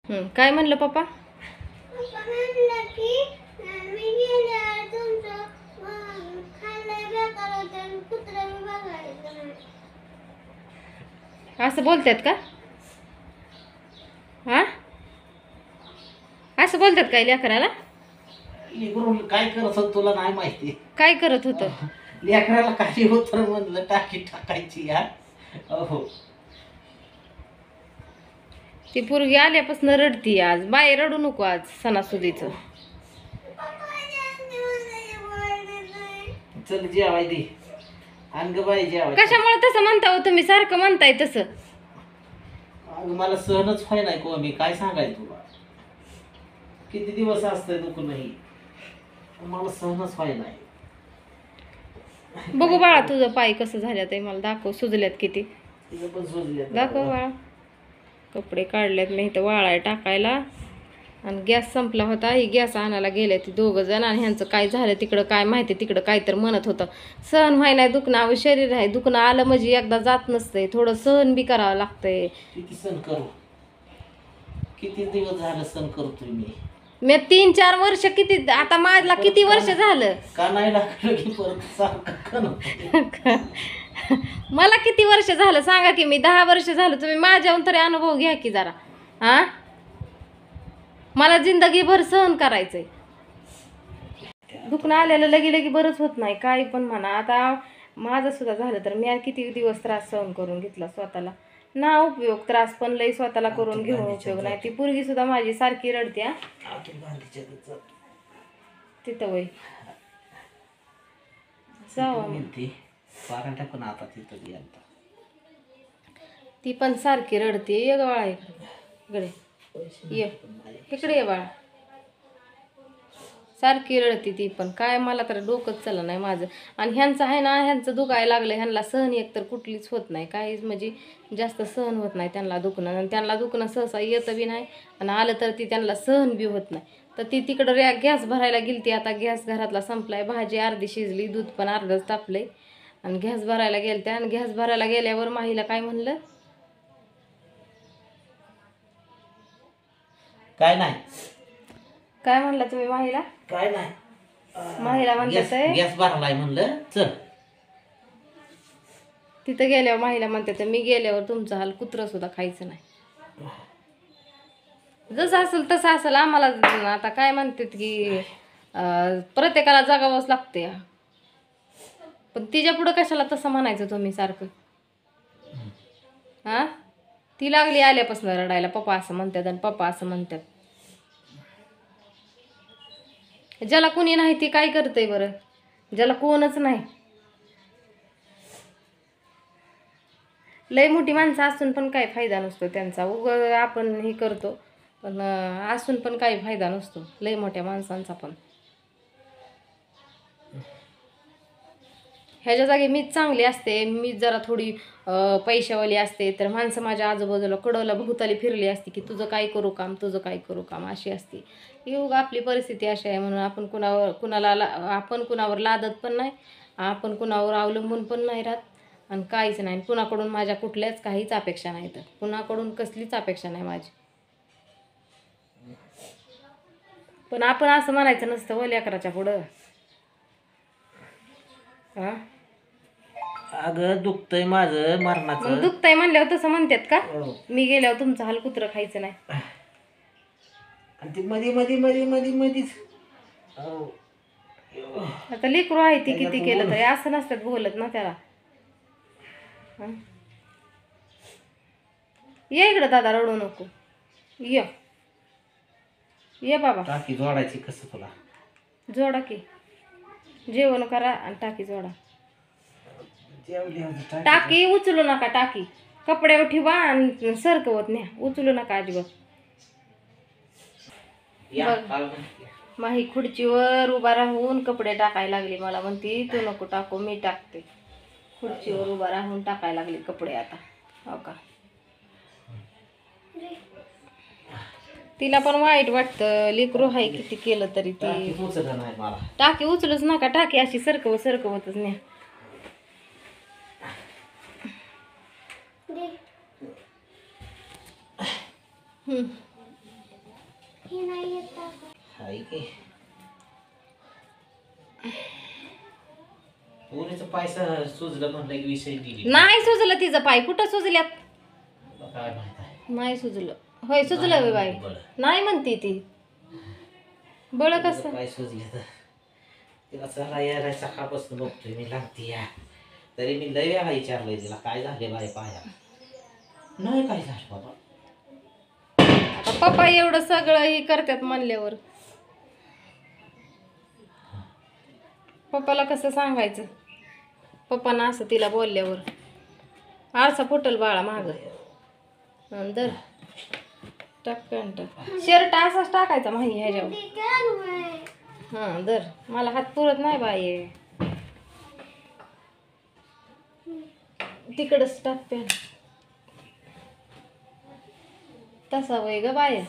काय म्हणलं पप्पा? असं बोलतात का? हा, असं बोलतात काय लेकराला? काय करत होत तुला नाही माहिती. काय करत होतं? लेकराला काही होत म्हणलं टाकी टाकायची या. हो, ती पोरगी आल्यापासून रडती. आज बाई रडू नको आज सणासुदीचं. चल जेवाय दे. आण ग बाई जेवाय. कशामुळे तसं म्हणता हो तुम्ही? सारखं म्हणताय तसं. अगं मला सहनच व्हाय नाही को मी काय सांगायचं तुला. किती दिवस असतंय दुखणं नाही, मला सहनच व्हाय नाही. बघू बाळा तुझं पाय कसं झाल्यात आहे मला दाखव. सुजल्यात किती तिला पण सोजले दाखव बाळा. कपडे काढल्यात मी इथं वाळाय टाकायला. आणि गॅस संपला होता. ही गॅस आणायला गेले ती दोघं जण. आणि ह्यांचं काय झालं तिकडं काय माहिती. तिकडं काय तर म्हणत होतं. सहन व्हाय नाही दुखणं. अहो शरीर आहे, दुखणं आलं म्हणजे एकदा जात नसतंय. थोडं सहन बी करावं लागतंय. किती सण करू, किती दिवस झालं सण करतोय मी 3-4 वर्ष. किती आता माझला किती वर्ष झालं? का नाही लागलं की परत सारखं मला किती वर्ष झालं सांगा की? मी 10 वर्ष झालं. तुम्ही माझ्याहून तरी अनुभव घ्या की जरा. हा, मला जिंदगीभर सहन करायचंय. दुखणं आलेलं लगी बरंच होत नाही. काही पण म्हणा. आता माझं सुद्धा झालं तर मी किती दिवस त्रास सहन करून घेतला स्वतःला. ना उपयोग. त्रास पण लई स्वतःला करून घेऊन उपयोग नाही. ती पोरगी सुद्धा माझी सारखी रडते. तिथं वय जावं पाराठा पण आता तिथं गेलता. ती पण सारखी रडते. ये ग बाळा इकडे ये. इकडे ये बाळा. सारखी रडते ती पण. काय मला तर डोकंच चाललं नाही माझं. आणि ह्यांचं आहे ना, ह्यांचं दुखायला लागलं. ह्यांना सहन एक तर कुठलीच होत नाही. काहीच म्हणजे जास्त सहन होत नाही त्यांना दुखणं. आणि त्यांना दुखणं सहसा येतं बी नाही. आणि आलं तर ती त्यांना सहन बी होत नाही. तर ती तिकडं गॅस भरायला गेली ती. आता गॅस घरातला संपलाय. भाजी अर्धी शिजली, दूध पण अर्धच तापलंय. आणि गॅस भरायला गेलं त्या. आणि गॅस भरायला गेल्यावर माहीला काय म्हणलं? काय नाही. काय म्हणला तुम्ही माहीला? काय नाही. माहीला म्हणतात गॅस भरलाय म्हणलं चल. तिथं गेल्यावर माहीला म्हणतात मी गेल्यावर तुमचा हाल कुत्रं सुद्धा खायचं नाही. जसं असेल तसं असेल. आम्हाला आता काय म्हणतात की प्रत्येकाला जगावंच लागते. पण तिच्या पुढं कशाला तसं म्हणायचं तुम्ही सारखं? हा, ती लागली आल्यापासून रडायला. पप्पा असं म्हणतात आणि पप्पा असं म्हणतात. ज्याला कोणी नाही ती काय करतंय बरं? ज्याला कोणच नाही. लय मोठी माणसं असून पण काही फायदा नसतो त्यांचा. आपण हे करतो पण असून पण काही फायदा नसतो लय मोठ्या माणसांचा पण. ह्याच्या जागी मीच चांगली असते. मीच जरा थोडी पैशावाली असते तर माणसं माझ्या आजूबाजूला कडवला भोवताली फिरली असती की तुझं काय करू काम, तुझं काय करू काम, अशी असती. योग आपली परिस्थिती अशी आहे म्हणून आपण आपण कुणावर लादत पण नाही. आपण कुणावर अवलंबून पण नाही राहत. आणि काहीच नाही. कुणाकडून माझ्या कुठल्याच काहीच अपेक्षा नाही. तर कुणाकडून कसलीच अपेक्षा नाही माझी. पण आपण असं म्हणायचं नसतं व लेकराच्या पुढं. हा, अगं दुखतंय माझं मरणाचं. मग दुखतंय म्हणल्यावर तसं म्हणतात का? मी गेल्यावर तुमचं हाल कुत्रं खायचं नाही. आणि ती मधीच आता लेकरू आहे ती किती केलं तरी असं नसतात बोलत ना त्याला. ये इकडं दादा, रडू नको. ये बाबा. टाकी जोडायची कसं तुला? जोडा की. जेवण करा आणि टाकी जोडा. टाकी उचलू नका. टाकी कपड्यावर ठेवा आणि सरकवत न्या. उचलू नका अजिबात. माही खुर्चीवर उभा राहून कपडे टाकायला लागली. मला म्हणती तू नको टाकू मी टाकते. खुर्चीवर उभा राहून टाकायला लागली कपडे आता. हो का? तिला पण वाईट वाटतं. लेकरू आहे किती केलं तरी ती. टाकी उचलूच नका. टाकी अशी सरकवतच न्या. हाय की पोरीचं पैसा सुजलं म्हणलं की विषय गेली. नाही सुजलं तिचं पाय, कुठं सुजल्यात? तुला काय माहित आहे? नाही सुजलं. होय सुजलं होय बाई. बरं. नाही म्हणते ती. बळ कसं? काय सुजले तर तिला चला यायला सकाळपासून बघतोय मी लागते या. तरी मी लय वेळा विचारलंय तिला काय झाले बाई पाया. नाही काय झालं बाबा. आता पप्पा एवढं सगळं हे करतात म्हणल्यावर पप्पाला कसं सांगायचं? पप्पांना असं तिला बोलल्यावर आरसा फुटल बाळा माग. दर टाक शर्ट असाच टाकायचा माही ह्याच्यावर. हां दर मला हात पुरत नाही बाई. तिकडच टाक पॅन तसा वय ग बाय.